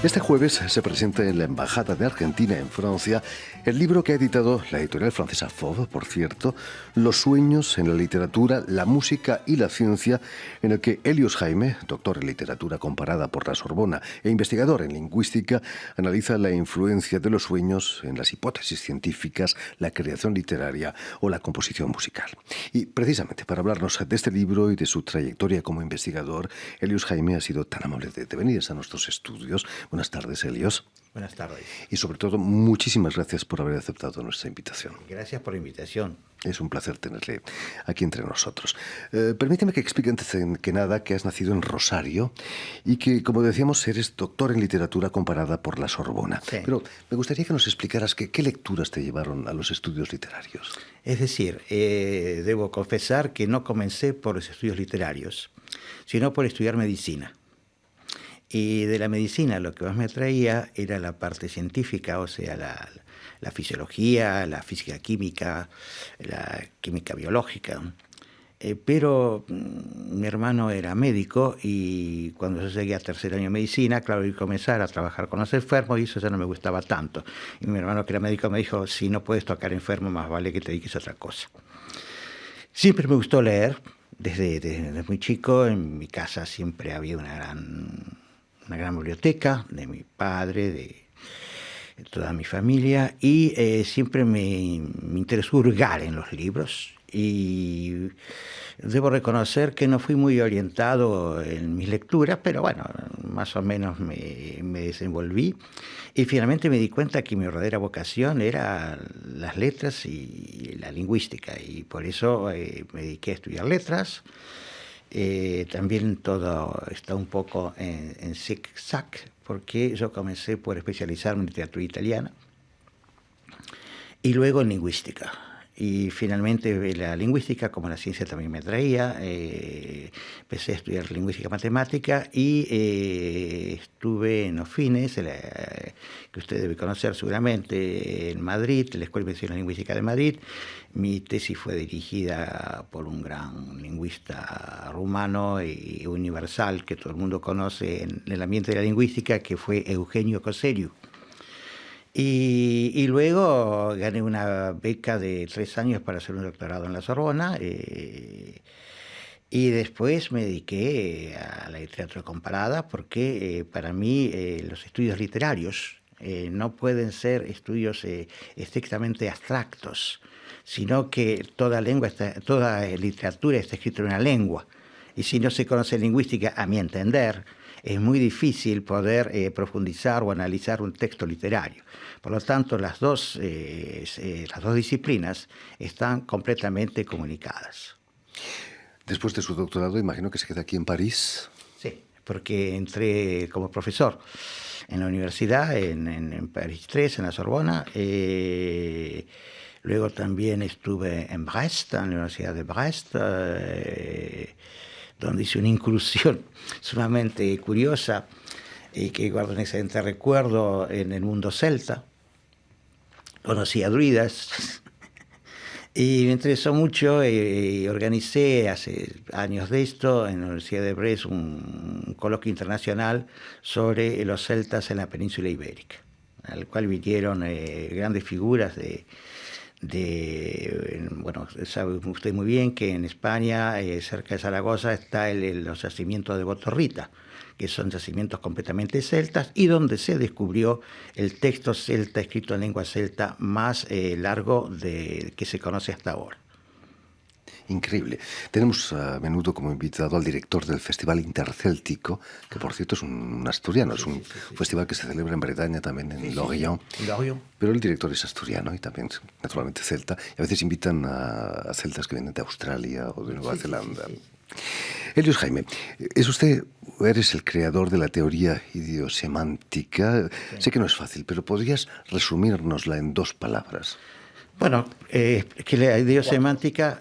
Este jueves se presenta en la Embajada de Argentina en Francia el libro que ha editado la editorial francesa Fauve, por cierto, Los sueños en la literatura, la música y la ciencia, en el que Helios Jaime, doctor en literatura comparada por la Sorbona e investigador en lingüística, analiza la influencia de los sueños en las hipótesis científicas, la creación literaria o la composición musical. Y precisamente para hablarnos de este libro y de su trayectoria como investigador, Helios Jaime ha sido tan amable de venir a nuestros estudios. Buenas tardes, Helios. Buenas tardes. Y sobre todo, muchísimas gracias por haber aceptado nuestra invitación. Gracias por la invitación. Es un placer tenerle aquí entre nosotros. Permíteme que explique antes que nada que has nacido en Rosario y que, como decíamos, eres doctor en literatura comparada por la Sorbona. Sí. Pero me gustaría que nos explicaras qué lecturas te llevaron a los estudios literarios. Es decir, debo confesar que no comencé por los estudios literarios, sino por estudiar medicina. Y de la medicina lo que más me atraía era la parte científica, o sea, la fisiología, la física química, la química biológica. Pero mi hermano era médico y cuando yo llegué a tercer año de medicina, claro, y comenzar a trabajar con los enfermos y eso ya no me gustaba tanto. Y mi hermano, que era médico, me dijo, si no puedes tocar enfermo, más vale que te dediques a otra cosa. Siempre me gustó leer, desde muy chico. En mi casa siempre había una gran biblioteca de mi padre, de toda mi familia, y siempre me interesó hurgar en los libros. Y debo reconocer que no fui muy orientado en mis lecturas, pero bueno, más o menos me desenvolví. Y finalmente me di cuenta que mi verdadera vocación era las letras y la lingüística, y por eso me dediqué a estudiar letras. También todo está un poco en zig-zag, porque yo comencé por especializarme en literatura italiana y luego en lingüística. Y finalmente la lingüística, como la ciencia también me atraía, empecé a estudiar lingüística matemática y estuve en OFINES, que usted debe conocer seguramente, en Madrid, la Escuela de Investigación Lingüística de Madrid. Mi tesis fue dirigida por un gran lingüista rumano y universal que todo el mundo conoce en el ambiente de la lingüística, que fue Eugenio Coseriu. Y luego gané una beca de 3 años para hacer un doctorado en la Sorbona, y después me dediqué a la literatura comparada porque para mí los estudios literarios no pueden ser estudios estrictamente abstractos, sino que toda literatura está escrita en una lengua, y si no se conoce lingüística, a mi entender, es muy difícil poder profundizar o analizar un texto literario. Por lo tanto, las dos disciplinas están completamente comunicadas. Después de su doctorado, imagino que se queda aquí en París. Sí, porque entré como profesor en la universidad, en París 3, en la Sorbona. Luego también estuve en Brest, en la Universidad de Brest, donde hice una incursión sumamente curiosa y que guardo un excelente recuerdo en el mundo celta. Conocí a druidas y me interesó mucho y organicé hace años de esto en la Universidad de Brest un coloquio internacional sobre los celtas en la península ibérica, al cual vinieron grandes figuras bueno, sabe usted muy bien que en España, cerca de Zaragoza, está los yacimientos de Botorrita, que son yacimientos completamente celtas y donde se descubrió el texto celta escrito en lengua celta más largo que se conoce hasta ahora. Increíble. Tenemos a menudo como invitado al director del Festival Intercéltico, que por cierto es un asturiano, es un festival que se celebra en Bretaña, también en Lorient. Pero el director es asturiano y también naturalmente celta, y a veces invitan a celtas que vienen de Australia o de Nueva Zelanda. Helios Jaime, eres el creador de la teoría idiosemántica. Sí. Sé que no es fácil, pero ¿podrías resumírnosla en 2 palabras? Bueno, que la idiosemántica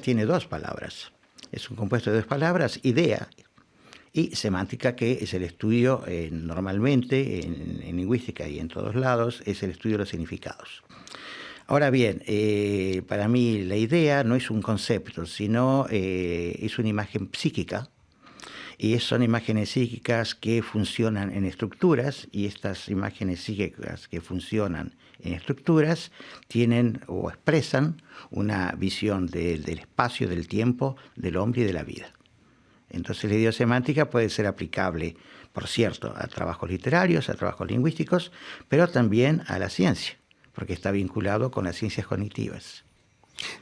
tiene 2 palabras. Es un compuesto de 2 palabras, idea y semántica, que es el estudio normalmente en lingüística y en todos lados, es el estudio de los significados. Ahora bien, para mí la idea no es un concepto, sino es una imagen psíquica y son imágenes psíquicas que funcionan en estructuras, y estas imágenes psíquicas que funcionan en estructuras tienen o expresan una visión del espacio, del tiempo, del hombre y de la vida. Entonces la idiosemántica puede ser aplicable, por cierto, a trabajos literarios, a trabajos lingüísticos, pero también a la ciencia, porque está vinculado con las ciencias cognitivas.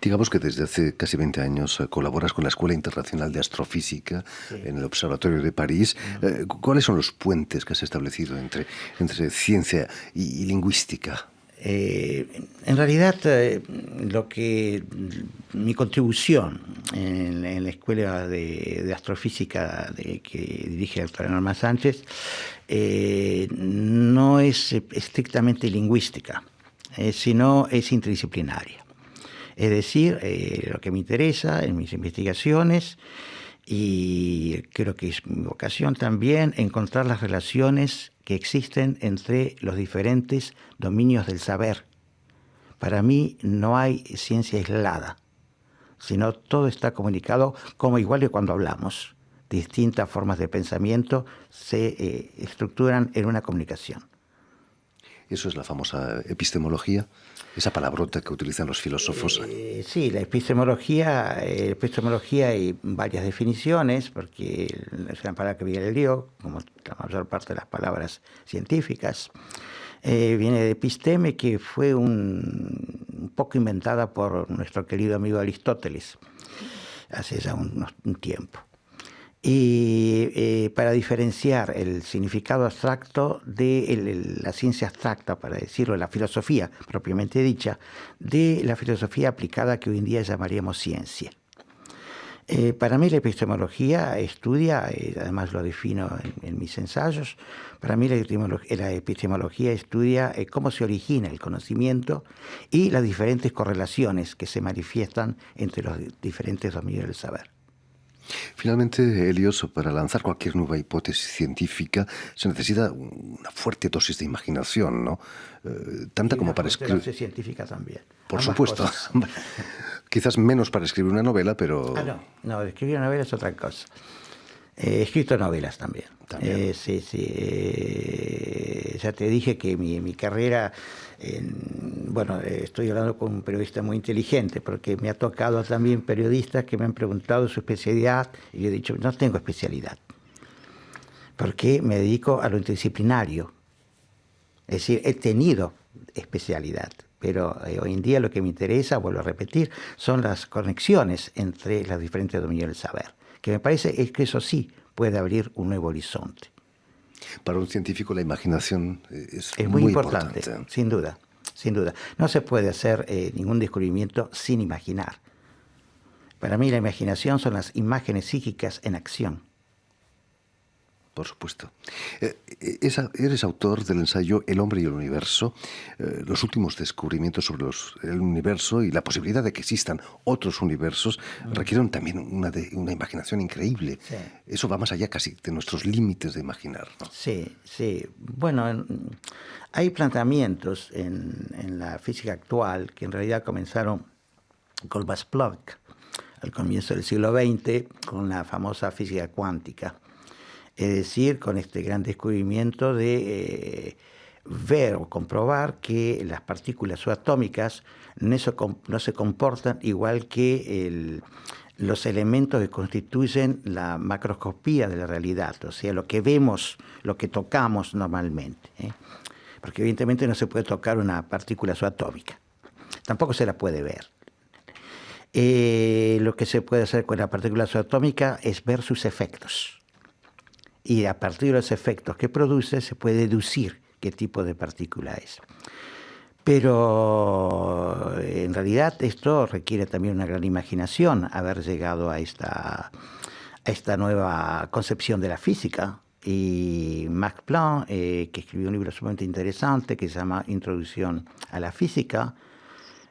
Digamos que desde hace casi 20 años colaboras con la Escuela Internacional de Astrofísica, sí, en el Observatorio de París. ¿Cuáles son los puentes que has establecido entre ciencia y lingüística? En realidad, mi contribución en la Escuela de Astrofísica que dirige la doctora Norma Sánchez no es estrictamente lingüística, sino es interdisciplinaria. Es decir, lo que me interesa en mis investigaciones, y creo que es mi vocación también, encontrar las relaciones que existen entre los diferentes dominios del saber. Para mí no hay ciencia aislada, sino todo está comunicado, como igual que cuando hablamos. Distintas formas de pensamiento se estructuran en una comunicación. ¿Eso es la famosa epistemología? Esa palabrota que utilizan los filósofos. Sí, la epistemología hay varias definiciones, porque es una palabra que viene del griego, como la mayor parte de las palabras científicas. Viene de episteme, que fue un poco inventada por nuestro querido amigo Aristóteles, hace ya un tiempo. Y para diferenciar el significado abstracto de la ciencia abstracta, para decirlo, la filosofía propiamente dicha, de la filosofía aplicada que hoy en día llamaríamos ciencia. Para mí la epistemología estudia, además lo defino en mis ensayos, para mí la epistemología estudia cómo se origina el conocimiento y las diferentes correlaciones que se manifiestan entre los diferentes dominios del saber. Finalmente, Helios, para lanzar cualquier nueva hipótesis científica se necesita una fuerte dosis de imaginación, ¿no? Tanta como para escribir. Científica también. Por supuesto. Quizás menos para escribir una novela, pero... No, escribir una novela es otra cosa. He escrito novelas también. Sí. Ya te dije que mi carrera... estoy hablando con un periodista muy inteligente, porque me ha tocado también periodistas que me han preguntado su especialidad, y yo he dicho, no tengo especialidad, porque me dedico a lo interdisciplinario. Es decir, he tenido especialidad, pero hoy en día lo que me interesa, vuelvo a repetir, son las conexiones entre los diferentes dominios del saber, que me parece es que eso sí puede abrir un nuevo horizonte. Para un científico la imaginación es muy importante, sin duda. No se puede hacer ningún descubrimiento sin imaginar. Para mí la imaginación son las imágenes psíquicas en acción. Por supuesto. Eres autor del ensayo El hombre y el universo, los últimos descubrimientos sobre el universo y la posibilidad de que existan otros universos requieren también una imaginación increíble. Sí. Eso va más allá casi de nuestros límites de imaginar, ¿no? Sí. Bueno, hay planteamientos en la física actual que en realidad comenzaron con Max Planck al comienzo del siglo XX con la famosa física cuántica. Es decir, con este gran descubrimiento de ver o comprobar que las partículas subatómicas no se comportan igual que los elementos que constituyen la macroscopía de la realidad, o sea, lo que vemos, lo que tocamos normalmente. Porque evidentemente no se puede tocar una partícula subatómica, tampoco se la puede ver. Lo que se puede hacer con la partícula subatómica es ver sus efectos. Y a partir de los efectos que produce se puede deducir qué tipo de partícula es. Pero en realidad esto requiere también una gran imaginación, haber llegado a esta nueva concepción de la física. Y Max Planck, que escribió un libro sumamente interesante que se llama Introducción a la Física,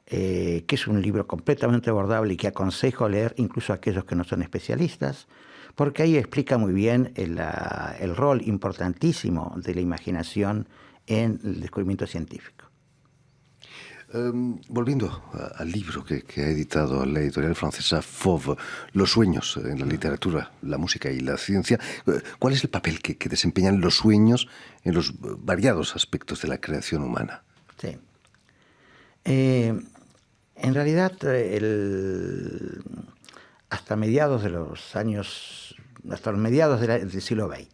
que es un libro completamente abordable y que aconsejo leer incluso a aquellos que no son especialistas, porque ahí explica muy bien el rol importantísimo de la imaginación en el descubrimiento científico. Volviendo al libro que ha editado la editorial francesa Fauve, Los sueños en la literatura, la música y la ciencia, ¿cuál es el papel que desempeñan los sueños en los variados aspectos de la creación humana? Sí. En realidad, hasta mediados del siglo XX,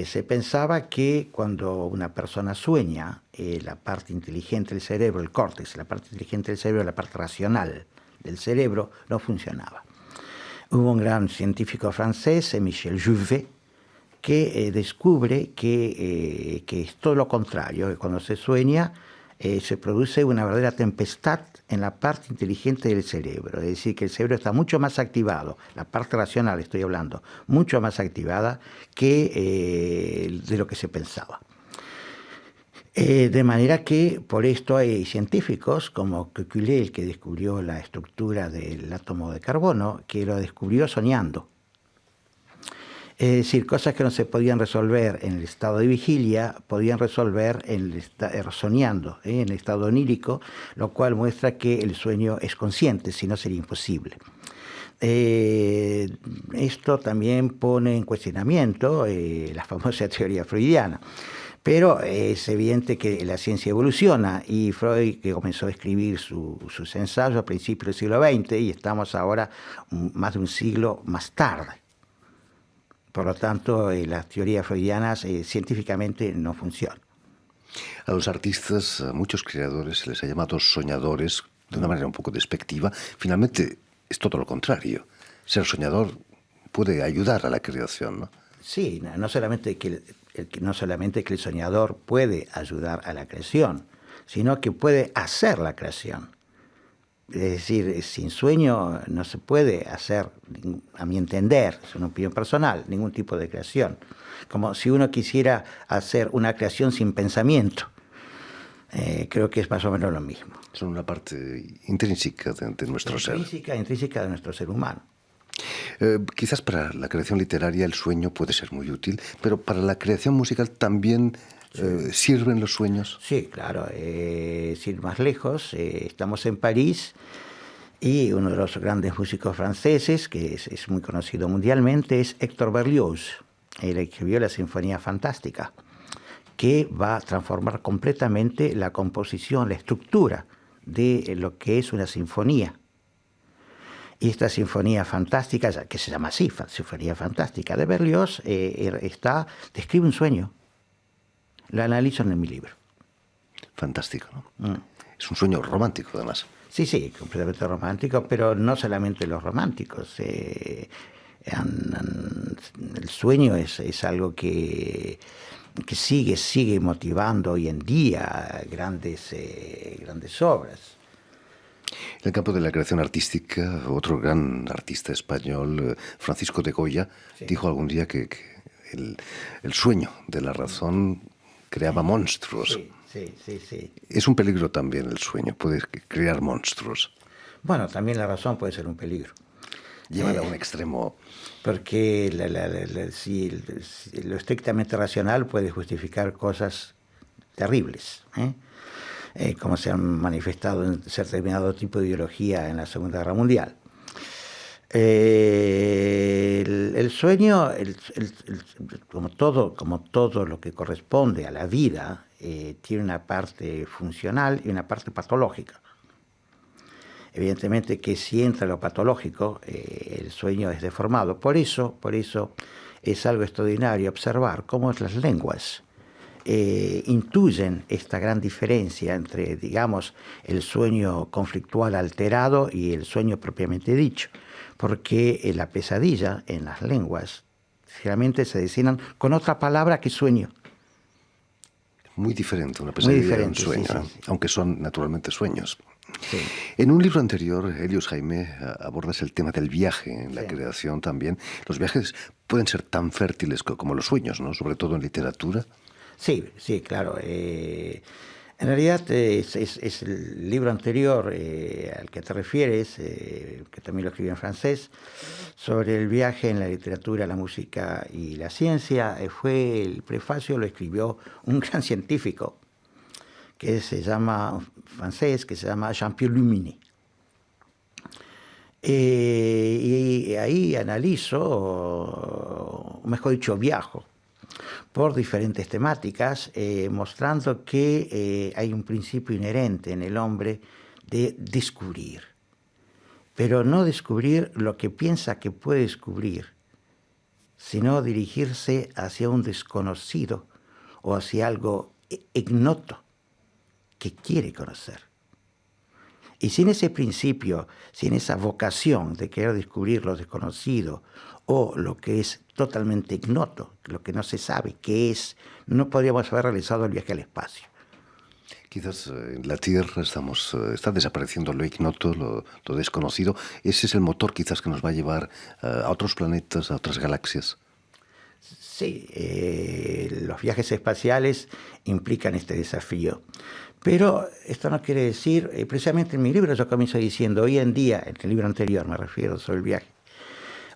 se pensaba que cuando una persona sueña, la parte inteligente del cerebro, el córtex, la parte inteligente del cerebro, la parte racional del cerebro, no funcionaba. Hubo un gran científico francés, Michel Jouvet, que descubre que es todo lo contrario, que cuando se sueña se produce una verdadera tempestad en la parte inteligente del cerebro, es decir, que el cerebro está mucho más activado, la parte racional estoy hablando, mucho más activada que de lo que se pensaba. De manera que por esto hay científicos como Kekulé, el que descubrió la estructura del átomo de carbono, que lo descubrió soñando. Es decir, cosas que no se podían resolver en el estado de vigilia, podían resolver soñando, en el estado onírico, lo cual muestra que el sueño es consciente, si no sería imposible. Esto también pone en cuestionamiento la famosa teoría freudiana. Pero es evidente que la ciencia evoluciona y Freud, que comenzó a escribir sus ensayos a principios del siglo XX, y estamos ahora más de un siglo más tarde. Por lo tanto, las teorías freudianas científicamente no funcionan. A los artistas, a muchos creadores, se les ha llamado soñadores de una manera un poco despectiva. Finalmente, es todo lo contrario. Ser soñador puede ayudar a la creación, ¿no? Sí, no solamente que el soñador puede ayudar a la creación, sino que puede hacer la creación. Es decir, sin sueño no se puede hacer, a mi entender, es una opinión personal, ningún tipo de creación. Como si uno quisiera hacer una creación sin pensamiento. Creo que es más o menos lo mismo. Son una parte intrínseca de nuestro ser. Intrínseca de nuestro ser humano. Quizás para la creación literaria el sueño puede ser muy útil, pero para la creación musical también ¿sirven los sueños? Sí, claro. Sin más lejos, estamos en París y uno de los grandes músicos franceses, que es muy conocido mundialmente, es Héctor Berlioz. Él escribió la Sinfonía Fantástica, que va a transformar completamente la composición, la estructura de lo que es una sinfonía. Y esta Sinfonía Fantástica, que se llama así, Sinfonía Fantástica de Berlioz, describe un sueño. Lo analizo en mi libro. Fantástico, ¿no? Es un sueño romántico, además. Sí, completamente romántico, pero no solamente los románticos. El sueño es algo que sigue motivando hoy en día grandes obras. En el campo de la creación artística, otro gran artista español, Francisco de Goya, dijo algún día que el sueño de la razón creaba monstruos. Sí. Es un peligro también el sueño, puede crear monstruos. Bueno, también la razón puede ser un peligro. Llevada a un extremo. Porque lo estrictamente racional puede justificar cosas terribles, como se han manifestado en determinado tipo de ideología en la Segunda Guerra Mundial. El sueño, como todo lo que corresponde a la vida, tiene una parte funcional y una parte patológica. Evidentemente que si entra lo patológico, el sueño es deformado. Por eso es algo extraordinario observar cómo las lenguas intuyen esta gran diferencia entre, digamos, el sueño conflictual alterado y el sueño propiamente dicho. Porque la pesadilla en las lenguas generalmente se designan con otra palabra que sueño. Muy diferente una pesadilla y un sueño, sí. Aunque son naturalmente sueños. Sí. En un libro anterior, Helios Jaime, abordas el tema del viaje en la creación también. Los viajes pueden ser tan fértiles como los sueños, ¿no? Sobre todo en literatura. Sí, claro. En realidad es el libro anterior al que te refieres, que también lo escribí en francés, sobre el viaje en la literatura, la música y la ciencia. El prefacio lo escribió un gran científico que se llama, francés, que se llama Jean-Pierre Luminé. Y ahí analizo, o mejor dicho, viajo por diferentes temáticas, mostrando que hay un principio inherente en el hombre de descubrir, pero no descubrir lo que piensa que puede descubrir, sino dirigirse hacia un desconocido o hacia algo ignoto que quiere conocer. Y sin ese principio, sin esa vocación de querer descubrir lo desconocido o lo que es totalmente ignoto, lo que no se sabe qué es, no podríamos haber realizado el viaje al espacio. Quizás en la Tierra está desapareciendo lo ignoto, lo desconocido. Ese es el motor quizás que nos va a llevar a otros planetas, a otras galaxias. Sí, los viajes espaciales implican este desafío. Pero esto no quiere decir, precisamente en mi libro yo comienzo diciendo, hoy en día, en el libro anterior me refiero sobre el viaje,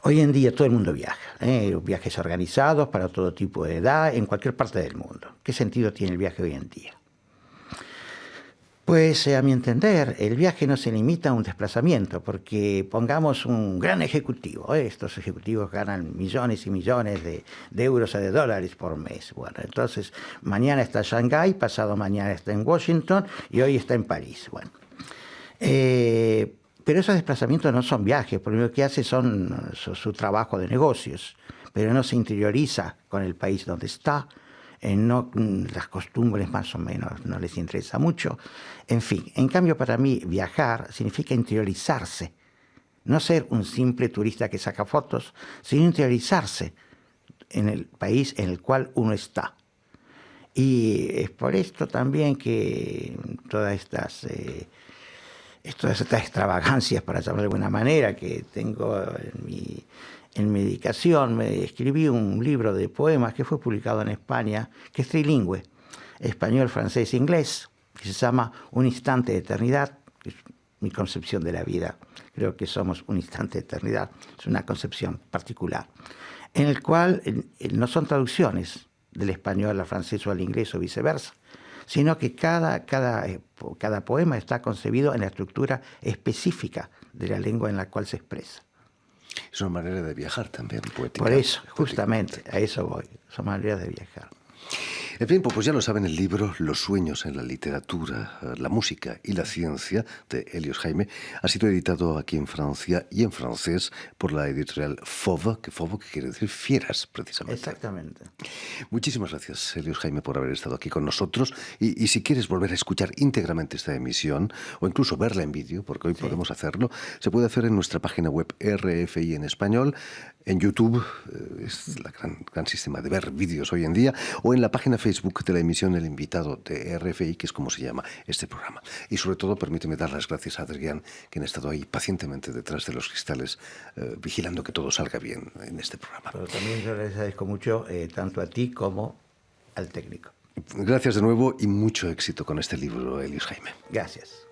hoy en día todo el mundo viaja, viajes organizados para todo tipo de edad, en cualquier parte del mundo. ¿Qué sentido tiene el viaje hoy en día? Pues a mi entender, el viaje no se limita a un desplazamiento, porque pongamos un gran ejecutivo, estos ejecutivos ganan millones y millones de euros o de dólares por mes. Bueno, entonces mañana está en Shanghái, pasado mañana está en Washington y hoy está en París. Bueno, pero esos desplazamientos no son viajes, porque lo que hace son su trabajo de negocios, pero no se interioriza con el país donde está. Las costumbres más o menos no les interesa mucho. En fin, en cambio para mí viajar significa interiorizarse, no ser un simple turista que saca fotos, sino interiorizarse en el país en el cual uno está. Y es por esto también que todas estas extravagancias, para llamarlo de alguna manera, que tengo en mi dedicación, me escribí un libro de poemas que fue publicado en España, que es trilingüe, español, francés e inglés, que se llama Un instante de eternidad, que es mi concepción de la vida. Creo que somos un instante de eternidad, es una concepción particular, en el cual no son traducciones del español al francés o al inglés o viceversa, sino que cada poema está concebido en la estructura específica de la lengua en la cual se expresa. Es una manera de viajar también, poética. Por eso, justamente, a eso voy. Son maneras de viajar. En fin, pues ya lo saben, el libro Los sueños en la literatura, la música y la ciencia de Helios Jaime ha sido editado aquí en Francia y en francés por la editorial Fauve, que quiere decir fieras, precisamente. Exactamente. Muchísimas gracias, Helios Jaime, por haber estado aquí con nosotros. Y si quieres volver a escuchar íntegramente esta emisión, o incluso verla en vídeo, porque hoy podemos hacerlo, se puede hacer en nuestra página web RFI en español, en YouTube, es el gran sistema de ver vídeos hoy en día, o en la página Facebook de la emisión El Invitado de RFI, que es como se llama este programa. Y sobre todo, permíteme dar las gracias a Adrián, quien ha estado ahí pacientemente detrás de los cristales, vigilando que todo salga bien en este programa. Pero también yo les agradezco mucho, tanto a ti como al técnico. Gracias de nuevo y mucho éxito con este libro, Helios Jaime. Gracias.